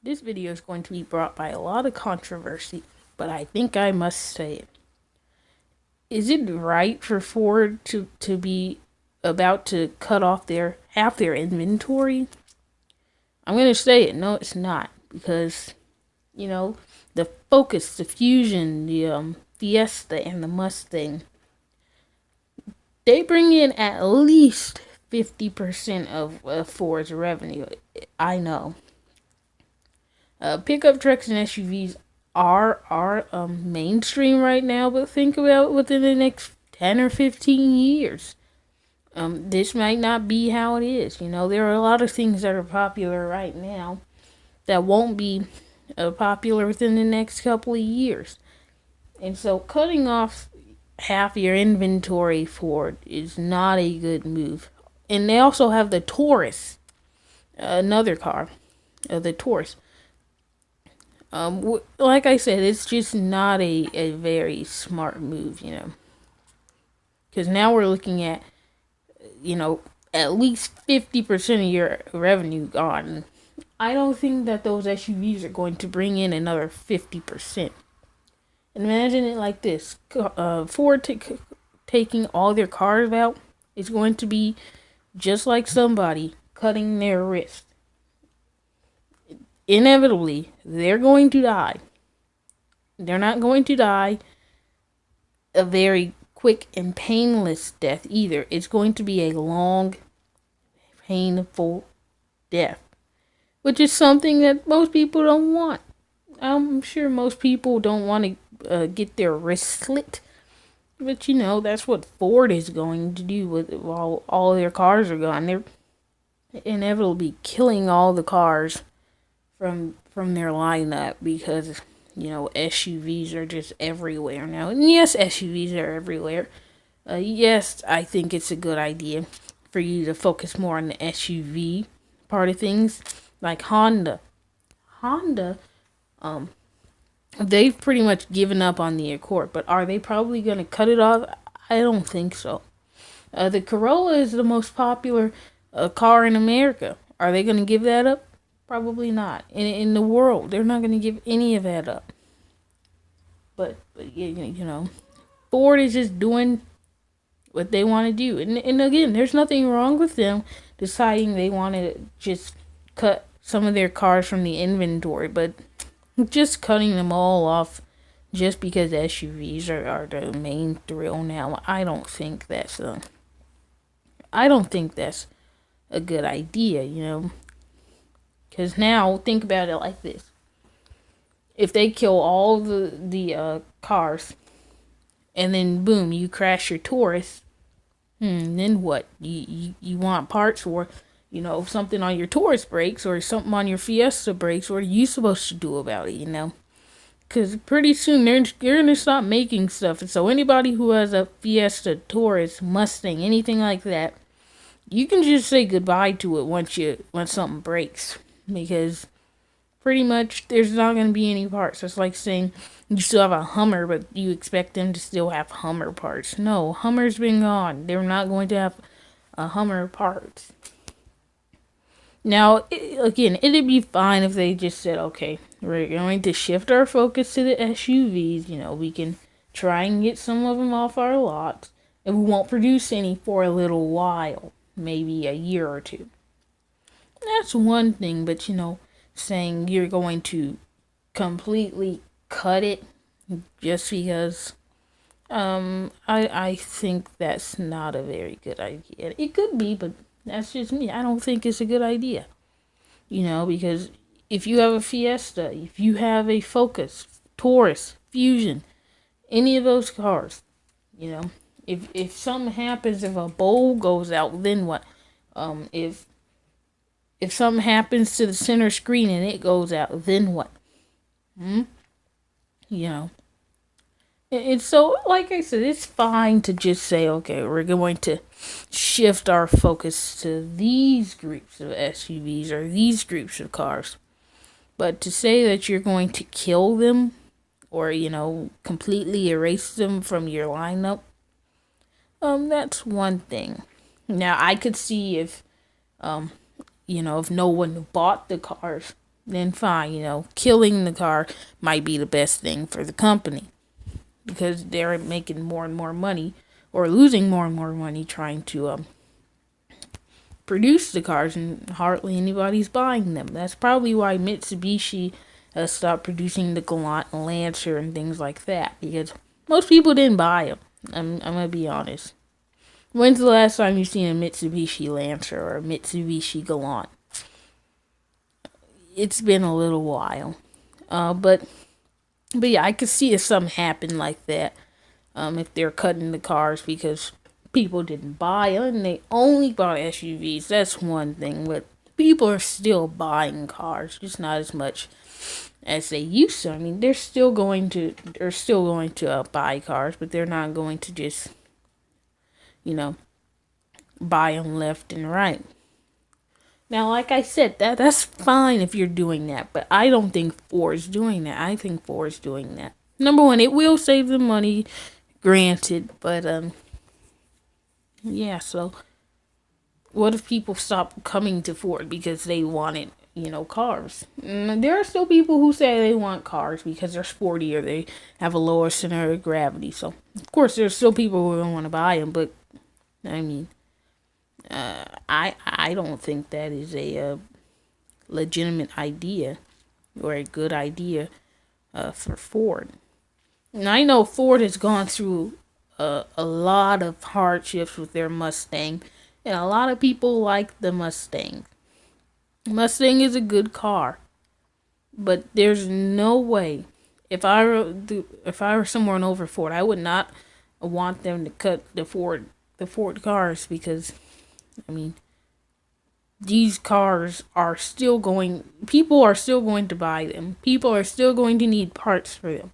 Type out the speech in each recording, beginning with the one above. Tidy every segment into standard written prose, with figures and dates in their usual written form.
This video is going to be brought by a lot of controversy, but I think I must say it. Is it right for Ford to be about to cut off half their inventory? I'm going to say it. No, it's not. Because, the Focus, the Fusion, the Fiesta, and the Mustang, they bring in at least 50% of Ford's revenue. I know. Pickup trucks and SUVs are mainstream right now, but think about within the next 10 or 15 years. This might not be how it is. There are a lot of things that are popular right now that won't be popular within the next couple of years. And so cutting off half your inventory, Ford, is not a good move. And they also have the Taurus, another car, the Taurus. Like I said, it's just not a very smart move, because now we're looking at, at least 50% of your revenue gone. I don't think that those SUVs are going to bring in another 50%. Imagine it like this: Ford taking all their cars out is going to be just like somebody cutting their wrist. Inevitably, they're going to die. They're not going to die a very quick and painless death either. It's going to be a long, painful death, which is something that most people don't want. I'm sure most people don't want to get their wrist slit, but that's what Ford is going to do while all their cars are gone. They're inevitably killing all the cars from their lineup because SUVs are just everywhere now. And yes, SUVs are everywhere. Yes, I think it's a good idea for you to focus more on the SUV part of things, like Honda, they've pretty much given up on the Accord, but are they probably going to cut it off? I don't think so. The Corolla is the most popular car in America. Are they going to give that up? Probably not. In the world, they're not going to give any of that up. But Ford is just doing what they want to do. And again, there's nothing wrong with them deciding they want to just cut some of their cars from the inventory. But just cutting them all off just because SUVs are the main thrill now, I don't think that's a good idea, Because now, think about it like this. If they kill all the cars, and then boom, you crash your Taurus, then what? You want parts for, something on your Taurus breaks or something on your Fiesta breaks. What are you supposed to do about it, Because pretty soon they're going to stop making stuff. And so anybody who has a Fiesta, Taurus, Mustang, anything like that, you can just say goodbye to it once something breaks. Because pretty much there's not going to be any parts. It's like saying you still have a Hummer, but you expect them to still have Hummer parts. No, Hummer's been gone. They're not going to have a Hummer parts. Now, again, it'd be fine if they just said, okay, we're going to shift our focus to the SUVs. We can try and get some of them off our lots, and we won't produce any for a little while, maybe a year or two. That's one thing, but saying you're going to completely cut it just because I think that's not a very good idea. It could be, but that's just me. I don't think it's a good idea. Because if you have a Fiesta, if you have a Focus, Taurus, Fusion, any of those cars, if something happens, if a bowl goes out, then what? If something happens to the center screen and it goes out, then what? And so, like I said, it's fine to just say, okay, we're going to shift our focus to these groups of SUVs or these groups of cars. But to say that you're going to kill them or, completely erase them from your lineup, that's one thing. Now, I could see if if no one bought the cars, then fine, killing the car might be the best thing for the company because they're making more and more money or losing more and more money trying to produce the cars, and hardly anybody's buying them. That's probably why Mitsubishi stopped producing the Galant and Lancer and things like that, because most people didn't buy them. I'm gonna be honest. When's the last time you've seen a Mitsubishi Lancer or a Mitsubishi Galant? It's been a little while. But yeah, I could see if something happened like that. If they're cutting the cars because people didn't buy them and they only bought SUVs, that's one thing. But people are still buying cars, just not as much as they used to. I mean, they're still going to buy cars, but they're not going to just buy them left and right. Now, like I said, that's fine if you're doing that, but I don't think Ford's doing that. I think Ford's doing that. Number one, it will save them money, granted, but yeah. So, what if people stop coming to Ford because they wanted, cars? There are still people who say they want cars because they're sporty or they have a lower center of gravity. So, of course, there's still people who don't want to buy them, but I mean, I don't think that is a legitimate idea or a good idea for Ford. And I know Ford has gone through a lot of hardships with their Mustang, and a lot of people like the Mustang. Mustang is a good car, but there's no way if I were someone over Ford, I would not want them to cut the Ford cars because, I mean, these cars are still people are still going to buy them. People are still going to need parts for them.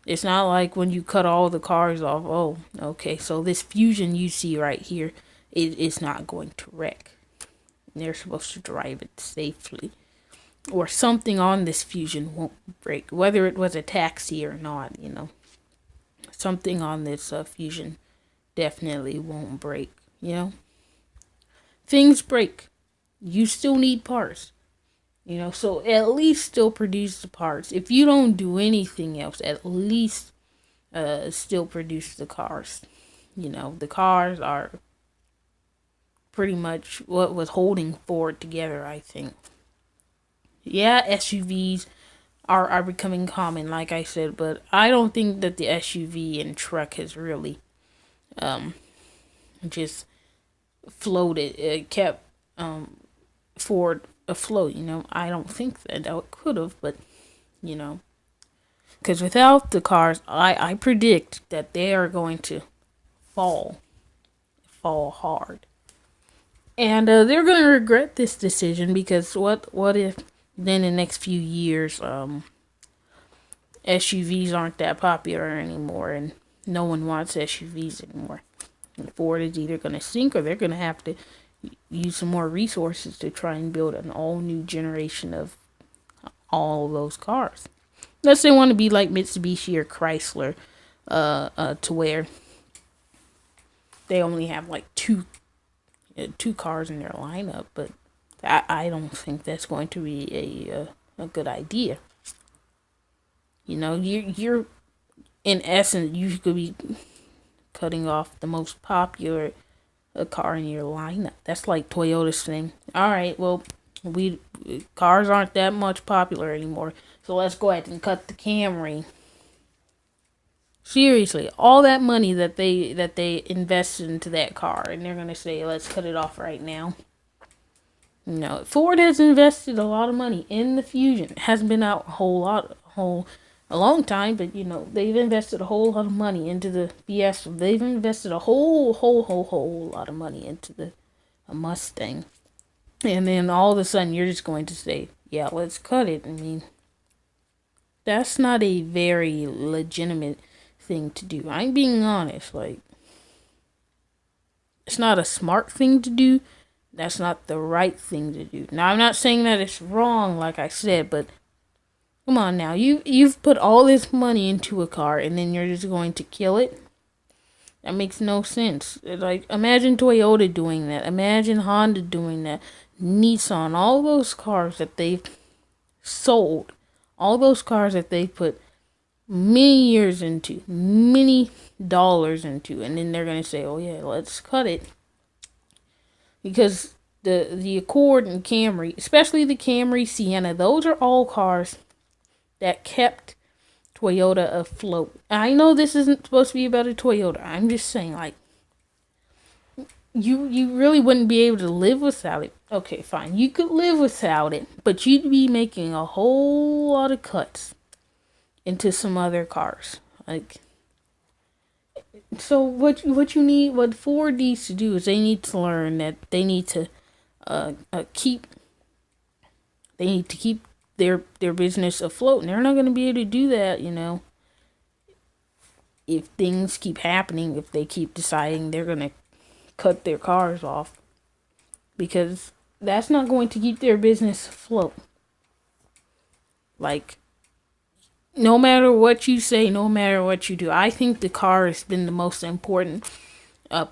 It's not like when you cut all the cars off, oh, okay, so this Fusion you see right here, it's not going to wreck. They're supposed to drive it safely. Or something on this Fusion won't break, whether it was a taxi or not, Something on this Fusion definitely won't break, Things break. You still need parts. So at least still produce the parts. If you don't do anything else, at least still produce the cars. The cars are pretty much what was holding Ford together, I think. Yeah, SUVs are becoming common, like I said, but I don't think that the SUV and truck has really just floated. It kept Ford afloat, I don't think that it could have, but, because without the cars, I predict that they are going to fall hard. And they're going to regret this decision because what if then in the next few years SUVs aren't that popular anymore and no one wants SUVs anymore. And Ford is either going to sink or they're going to have to use some more resources to try and build an all new generation of all of those cars. Unless they want to be like Mitsubishi or Chrysler, to where they only have like two cars in their lineup, but I don't think that's going to be a good idea. You're in essence you could be cutting off the most popular car in your lineup. That's like Toyota's thing. All right, well, cars aren't that much popular anymore, so let's go ahead and cut the Camry. Seriously, all that money that they invested into that car, and they're gonna say, let's cut it off right now. Ford has invested a lot of money in the Fusion. It hasn't been out a long time, but they've invested a whole lot of money into the Fiesta. They've invested a whole lot of money into the Mustang. And then all of a sudden you're just going to say, yeah, let's cut it. I mean, that's not a very legitimate thing to do. I'm being honest. Like, it's not a smart thing to do. That's not the right thing to do. Now, I'm not saying that it's wrong, like I said, but come on now. You've put all this money into a car and then you're just going to kill it? That makes no sense. Like, imagine Toyota doing that. Imagine Honda doing that. Nissan, all those cars that they've sold. All those cars that they put many years into, many dollars into, and then they're going to say, oh yeah, let's cut it. Because the Accord and Camry, especially the Camry, Sienna, those are all cars that kept Toyota afloat. I know this isn't supposed to be about a Toyota. I'm just saying, like, you really wouldn't be able to live without it. Okay, fine. You could live without it, but you'd be making a whole lot of cuts into some other cars. Like, so what Ford needs to do is they need to learn that they need to keep their business afloat, and they're not going to be able to do that, if things keep happening, if they keep deciding they're going to cut their cars off, because that's not going to keep their business afloat. Like, no matter what you say, no matter what you do, I think the car has been the most important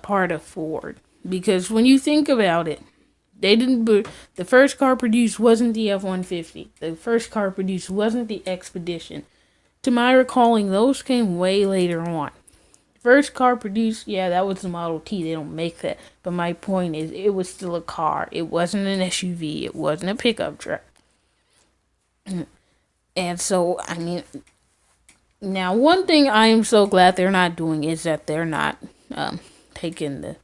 part of Ford, because when you think about it, the first car produced wasn't the F-150. The first car produced wasn't the Expedition. To my recalling, those came way later on. First car produced, yeah, that was the Model T. They don't make that. But my point is, it was still a car. It wasn't an SUV. It wasn't a pickup truck. And so, I mean, now one thing I am so glad they're not doing is that they're not taking the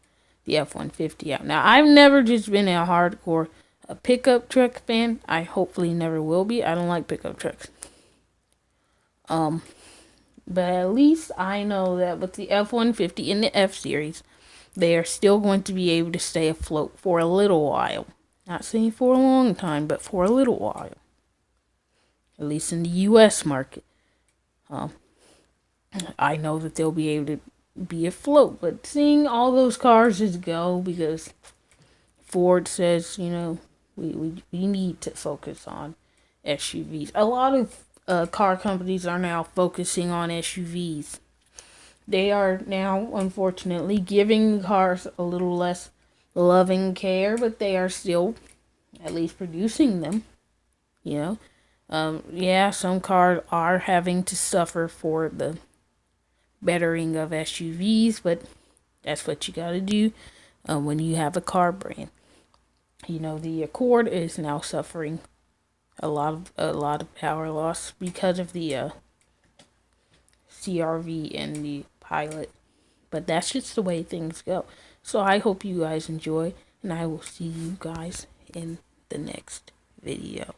F-150 out. Now, I've never just been a hardcore pickup truck fan. I hopefully never will be. I don't like pickup trucks. But at least I know that with the F-150 and the F-Series, they are still going to be able to stay afloat for a little while. Not saying for a long time, but for a little while. At least in the U.S. market. I know that they'll be able to be afloat. But seeing all those cars just go because Ford says, we need to focus on SUVs. A lot of car companies are now focusing on SUVs. They are now, unfortunately, giving the cars a little less loving care, but they are still at least producing them. Some cars are having to suffer for the bettering of SUVs, but that's what you gotta do when you have a car brand. The Accord is now suffering a lot of power loss because of the CRV and the Pilot, but that's just the way things go. So I hope you guys enjoy, and I will see you guys in the next video.